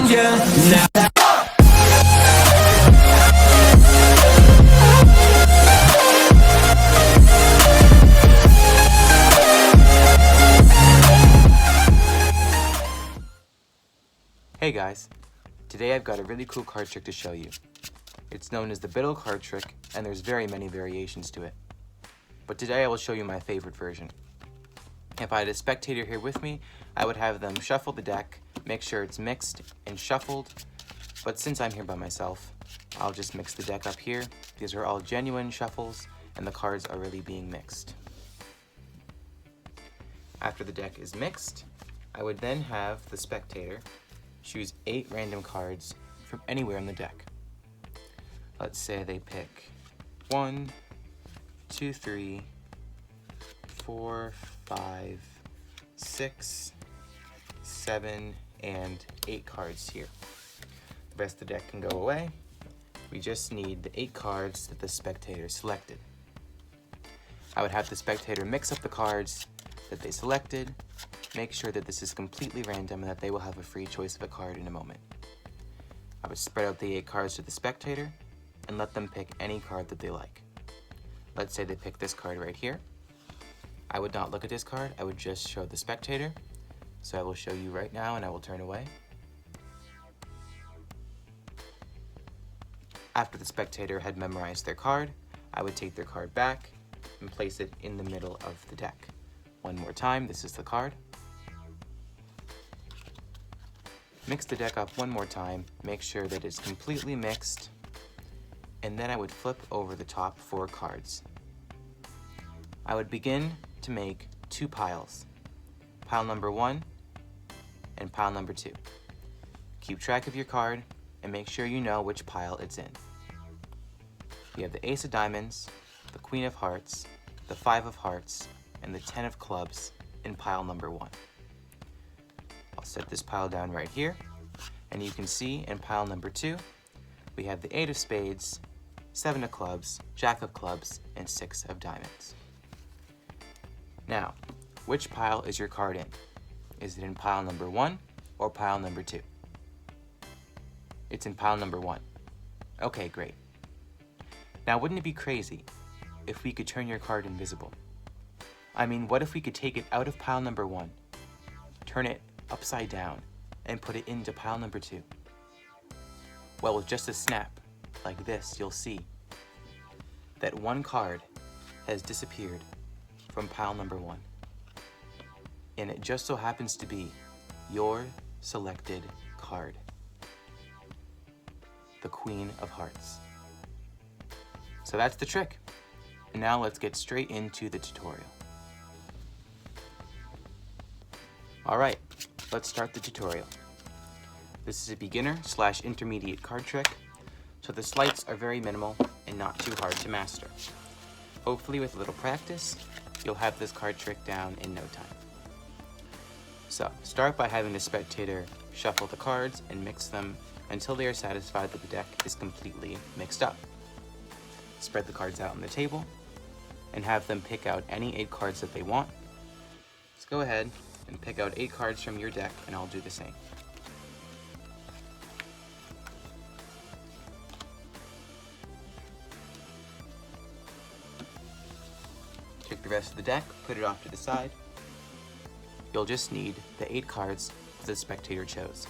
around you now. Hey guys, today I've got a really cool card trick to show you. It's known as the Biddle card trick, and there's very many variations to it. But today I will show you my favorite version. If I had a spectator here with me, I would have them shuffle the deck, make sure it's mixed and shuffled, but since I'm here by myself, I'll just mix the deck up here. These are all genuine shuffles, and the cards are really being mixed. After the deck is mixed, I would then have the spectator choose 8 random cards from anywhere in the deck. Let's say they pick 1, 2, 3, 4, 5, 6, 7, and 8 cards here. The rest of the deck can go away. We just need the 8 cards that the spectator selected. I would have the spectator mix up the cards that they selected, make sure that this is completely random and that they will have a free choice of a card in a moment. I would spread out the 8 cards to the spectator and let them pick any card that they like. Let's say they pick this card right here. I would not look at this card, I would just show the spectator. So I will show you right now and I will turn away. After the spectator had memorized their card, I would take their card back and place it in the middle of the deck. One more time, this is the card. Mix the deck up one more time, make sure that it's completely mixed, and then I would flip over the top 4 cards. I would begin to make 2 piles, pile number 1 and pile number 2. Keep track of your card and make sure you know which pile it's in. You have the Ace of Diamonds, the Queen of Hearts, the 5 of Hearts, and the 10 of Clubs in pile number 1. I'll set this pile down right here, and you can see in pile number 2, we have the 8 of Spades, 7 of Clubs, Jack of Clubs, and 6 of Diamonds. Now, which pile is your card in? Is it in pile number 1 or pile number 2? It's in pile number 1. Okay, great. Now, wouldn't it be crazy if we could turn your card invisible? I mean, what if we could take it out of pile number 1, turn it upside down, and put it into pile number 2? Well, with just a snap, like this, you'll see that one card has disappeared from pile number 1. And it just so happens to be your selected card, the Queen of Hearts. So that's the trick. And now let's get straight into the tutorial. Alright, let's start the tutorial. This is a beginner/intermediate card trick, so the sleights are very minimal and not too hard to master. Hopefully with a little practice, you'll have this card trick down in no time. So, start by having the spectator shuffle the cards and mix them until they are satisfied that the deck is completely mixed up. Spread the cards out on the table and have them pick out any 8 cards that they want. Let's go ahead and pick out 8 cards from your deck, and I'll do the same. Take the rest of the deck, put it off to the side. You'll just need the 8 cards that the spectator chose.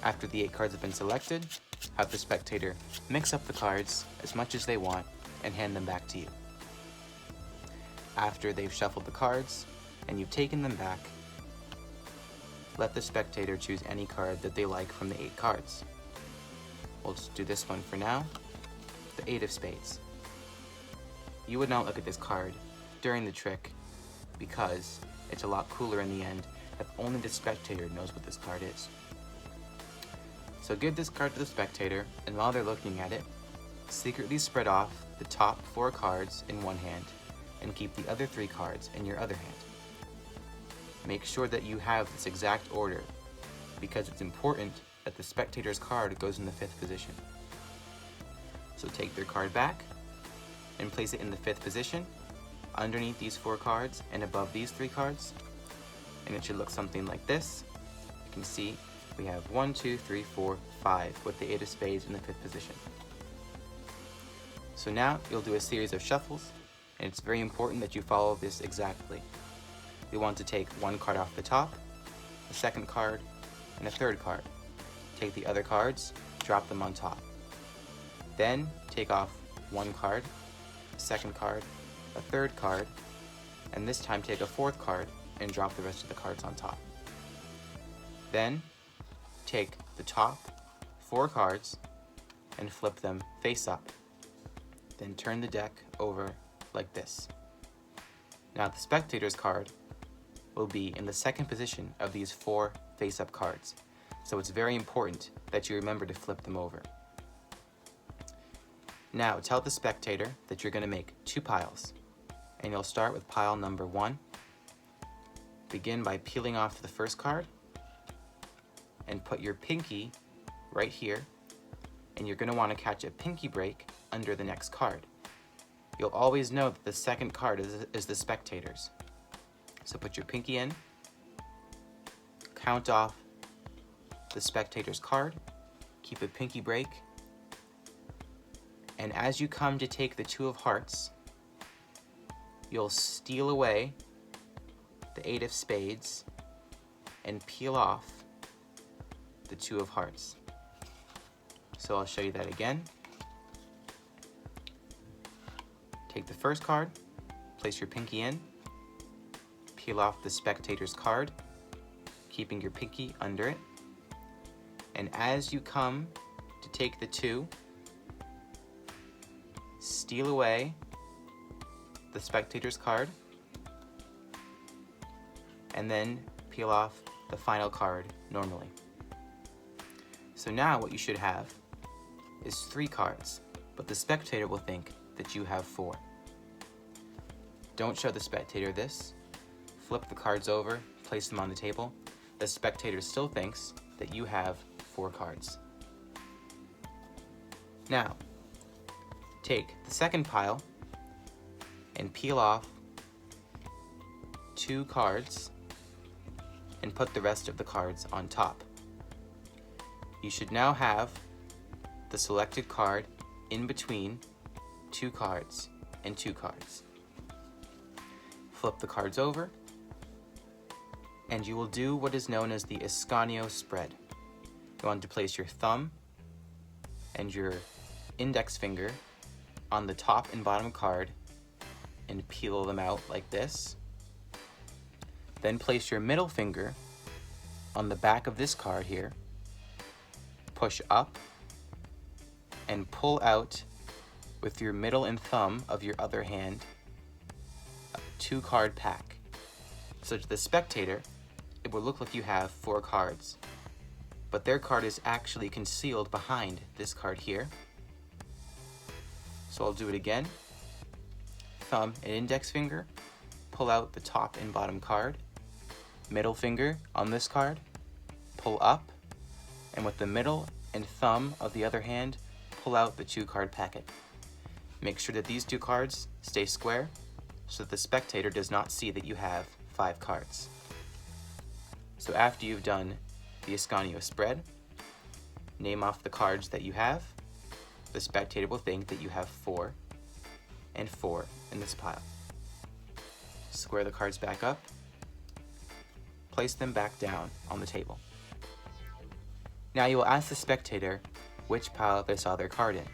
After the 8 cards have been selected, have the spectator mix up the cards as much as they want and hand them back to you. After they've shuffled the cards and you've taken them back, let the spectator choose any card that they like from the 8 cards. We'll just do this one for now, the 8 of Spades. You would not look at this card during the trick because it's a lot cooler in the end if only the spectator knows what this card is. So give this card to the spectator, and while they're looking at it, secretly spread off the top 4 cards in one hand and keep the other 3 cards in your other hand. Make sure that you have this exact order because it's important that the spectator's card goes in the 5th position. So take their card back and place it in the 5th position underneath these 4 cards and above these 3 cards, and it should look something like this. You can see we have 1, 2, 3, 4, 5 with the 8 of spades in the 5th position. So now you'll do a series of shuffles, and it's very important that you follow this exactly. We want to take one card off the top, a second card, and a third card. Take the other cards, drop them on top. Then take off one card, a second card, a third card, and this time take a fourth card and drop the rest of the cards on top. Then take the top 4 cards and flip them face up. Then turn the deck over like this. Now the spectator's card will be in the 2nd position of these 4 face-up cards. So it's very important that you remember to flip them over. Now tell the spectator that you're going to make 2 piles. And you'll start with pile number 1. Begin by peeling off the first card and put your pinky right here, and you're going to want to catch a pinky break under the next card. You'll always know that the second card is the spectator's. So put your pinky in, count off the spectator's card, keep a pinky break, and as you come to take the 2 of hearts, you'll steal away the 8 of spades and peel off the 2 of hearts. So I'll show you that again. Take the first card, place your pinky in, peel off the spectator's card, keeping your pinky under it. And as you come to take the 2, steal away the spectator's card, and then peel off the final card normally. So now what you should have is 3 cards, but the spectator will think that you have 4. Don't show the spectator this. Flip the cards over, place them on the table. The spectator still thinks that you have 4 cards. Now, take the second pile and peel off 2 cards and put the rest of the cards on top. You should now have the selected card in between 2 cards and 2 cards. Flip the cards over, and you will do what is known as the Ascanio spread. You want to place your thumb and your index finger on the top and bottom card and peel them out like this. Then place your middle finger on the back of this card here, push up, and pull out with your middle and thumb of your other hand a 2-card pack. So to the spectator, it will look like you have 4 cards, but their card is actually concealed behind this card here. So I'll do it again. Thumb and index finger, pull out the top and bottom card, middle finger on this card, pull up, and with the middle and thumb of the other hand, pull out the 2-card packet. Make sure that these 2 cards stay square so that the spectator does not see that you have 5 cards. So after you've done the Ascanio spread, name off the cards that you have. The spectator will think that you have 4 and 4 in this pile. Square the cards back up, place them back down on the table. Now you will ask the spectator which pile they saw their card in.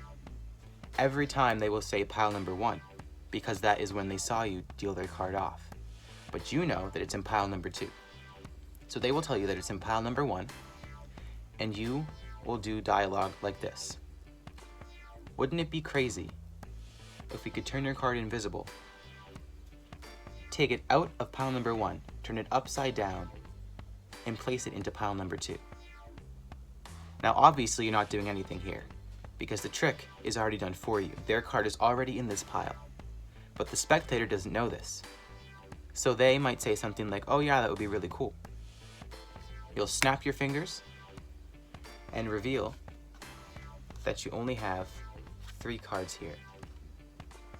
Every time they will say pile number 1, because that is when they saw you deal their card off. But you know that it's in pile number 2. So they will tell you that it's in pile number 1, and you will do dialogue like this. Wouldn't it be crazy if we could turn your card invisible? Take it out of pile number 1, turn it upside down, and place it into pile number 2. Now obviously you're not doing anything here, because the trick is already done for you. Their card is already in this pile, but the spectator doesn't know this. So they might say something like, oh yeah, that would be really cool. You'll snap your fingers and reveal that you only have 3 cards here.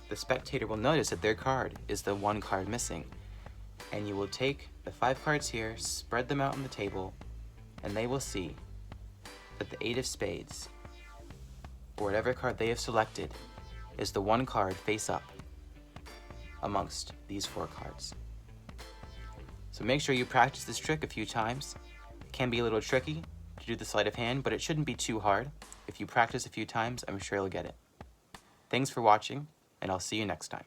The spectator will notice that their card is the 1 card missing, and you will take the 5 cards here, spread them out on the table, and they will see that the 8 of spades, or whatever card they have selected, is the one card face up amongst these 4 cards. So make sure you practice this trick a few times. It can be a little tricky to do the sleight of hand, but it shouldn't be too hard. If you practice a few times, I'm sure you'll get it. Thanks for watching, and I'll see you next time.